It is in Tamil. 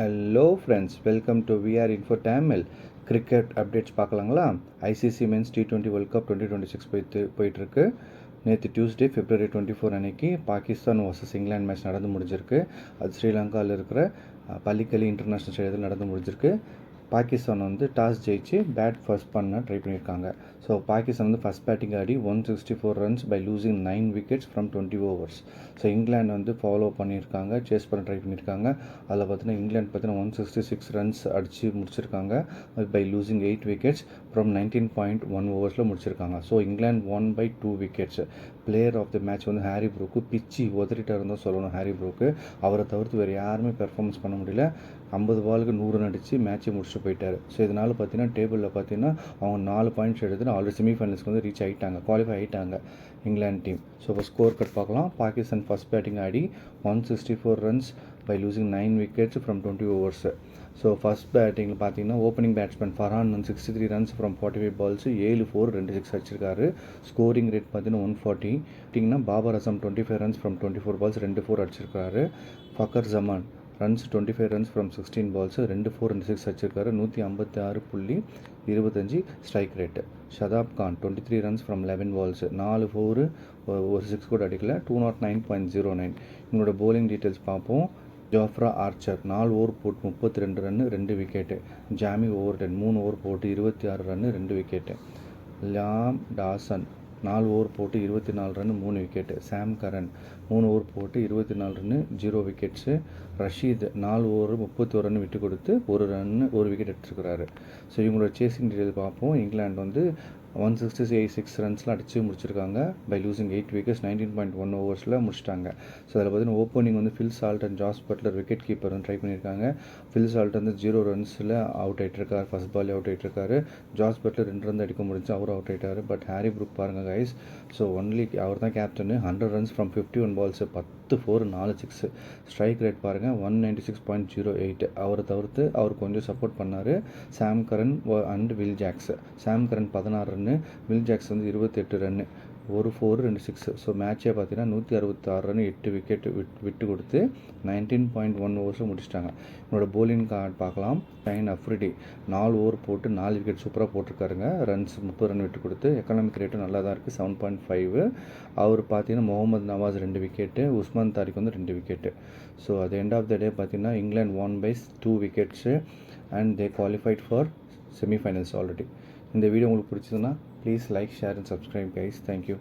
Hello friends, welcome to VR info Tamil. Cricket updates பார்க்கலாங்களா? ICC men's T20 world cup 2026 போயிட்டுருக்கு. நேற்று டியூஸ்டே February 24 அன்னைக்கு பாகிஸ்தான் வர்சஸ் இங்கிலாந்து மேட்ச் நடந்து முடிஞ்சிருக்கு. அது ஸ்ரீலங்காவில் இருக்கிற பள்ளிக்கலி இன்டர்நேஷ்னல் ஸ்டேடியத்தில் நடந்து முடிஞ்சிருக்கு. பாகிஸ்தான் டாஸ் ஜெயிச்சு பேட் ஃபர்ஸ்ட் பண்ண ட்ரை பண்ணியிருக்காங்க. ஸோ பாகிஸ்தான் ஃபர்ஸ்ட் பேட்டிங் ஆடி 164 runs by losing 9 wickets from 20 overs. So England follow பண்ணியிருக்காங்க, சேஸ் பண்ண ட்ரை பண்ணியிருக்காங்க. அதில் பார்த்தீங்கன்னா இங்கிலாந்து 166 ரன்ஸ் அடித்து முடிச்சிருக்காங்க பை லூசிங் 8 விக்கெட்ஸ் ஃப்ரம் 19.1 ஓவர்ஸில் முடிச்சிருக்காங்க. So England 1/2 wickets. Player of the match Harry Brook பிச்சு உதறிட்டாக இருந்தால் சொல்லணும். ஹாரி ப்ரூக்கு அவரை தவிர்த்து வேறு யாருமே பெர்ஃபார்மன்ஸ் பண்ண முடியல. 50 பாலுக்கு 100 ரன் அடித்து மேட்சை முடிச்சுட்டு போயிட்டார். ஸோ இதனால் பார்த்தீங்கன்னா டேபிளில் பார்த்தீங்கன்னா அவங்க 4 பாயிண்ட்ஸ் எடுத்து ஆல்ரெடி செமிஃபைனல்ஸ்க்கு ரீச் ஆகிட்டாங்க, குவாலிஃபை ஆகிட்டாங்க இங்கிலாந்து டீம். ஸோ இப்போ ஸ்கோர் கட் பார்க்கலாம். பாகிஸ்தான் ஃபர்ஸ்ட் பேட்டிங் ஆடி 164 runs by losing 9 wickets from 20 overs. So first பேட்டிங்கில் பார்த்தீங்கன்னா opening batsman Farhan 63 runs from 45 balls, 7-4 2 6 அடிச்சிருக்காரு. ஸ்கோரிங் ரேட் பார்த்தீங்கன்னா 140. Babar Azam 25 runs from 24 balls, 2-4 அடிச்சிருக்காரு. Fakhar Zaman runs 25 runs from 16 balls, 2-4 2 6 அடிச்சிருக்காரு. 156.25 strike rate. Shadab Khan 23 runs from 11 balls, 4-4 ஒரு 6 கூட அடிக்கல. 209.09. இவங்களோட போலிங் டீட்டெயில்ஸ் பார்ப்போம். ஜோஃப்ரா ஆர்ச்சர் 4 ஓவர் போட்டு 32 run 2 wicket. Jamie Overton 3 over போட்டு 26 run 2 wicket. Liam Dawson 4 over போட்டு 24 run 3 wicket. Sam Curran 3 over போட்டு 24 run 0 wickets. Rashid 4 over 31 run விட்டு கொடுத்து 1 விக்கெட் எடுத்துருக்கிறாரு. ஸோ இவங்களோட சேசிங் டீட்டெயில் பார்ப்போம். இங்கிலாந்து 166 ரன்ஸில் அடித்து முடிச்சிருக்காங்க பை லூசிங் 8 விக்கெட்ஸ் 19.1 ஓவர்ஸில் முடிச்சிட்டாங்க. ஸோ அதில் பார்த்தீங்கன்னா opening Phil Salt and Jos Buttler wicket keeper try பண்ணியிருக்காங்க. ஃபில் சால்ட் 0 ரன்ஸில் அவுட் ஆகிட்டுருக்காரு, ஃபர்ஸ்ட் பால் அவுட் ஆகிட்டுருக்காரு. ஜாஸ் பட்லர் 2 ரன் அடிக்க முடிஞ்சு அவரும் அவுட் ஆகிட்டார். பட் ஹாரி ப்ரூக் பாருங்கள் கைஸ், ஸோ ஒன்லி அவர் தான் captain. 100 runs from 51 balls, 10-4 4 6. Strike rate பாருங்கள் 196.08. அவரை தவிர்த்து அவர் கொஞ்சம் சப்போர்ட் பண்ணார் Sam Curran and Will Jacks. Sam Curran 16 run, will Jacks 28 run, 1-4 2 6. So மேட்சே பார்த்தீங்கன்னா 166 ரன் 8 விக்கெட் விட்டு கொடுத்து 19.1 ஓவர்ஸில் முடிச்சிட்டாங்க. என்னோட போலிங் கார்டு பார்க்கலாம். ஷைன் அஃப்ரிடி 4 ஓவர் போட்டு 4 விக்கெட் சூப்பராக போட்டிருக்காருங்க. ரன்ஸ் 30 ரன் விட்டு கொடுத்து எக்கனாமிக் ரேட்டும் நல்லா தான் இருக்குது, 7.5. அவர் பார்த்தீங்கன்னா Mohammad Nawaz 2 wicket, Usman Tariq 2 wicket. So அது எண்ட் ஆஃப் த டே பார்த்தீங்கன்னா England 1/2 wickets and they qualified for semifinals already. இந்த வீடியோ உங்களுக்கு பிடிச்சதுன்னா please like, share and subscribe guys. Thank you.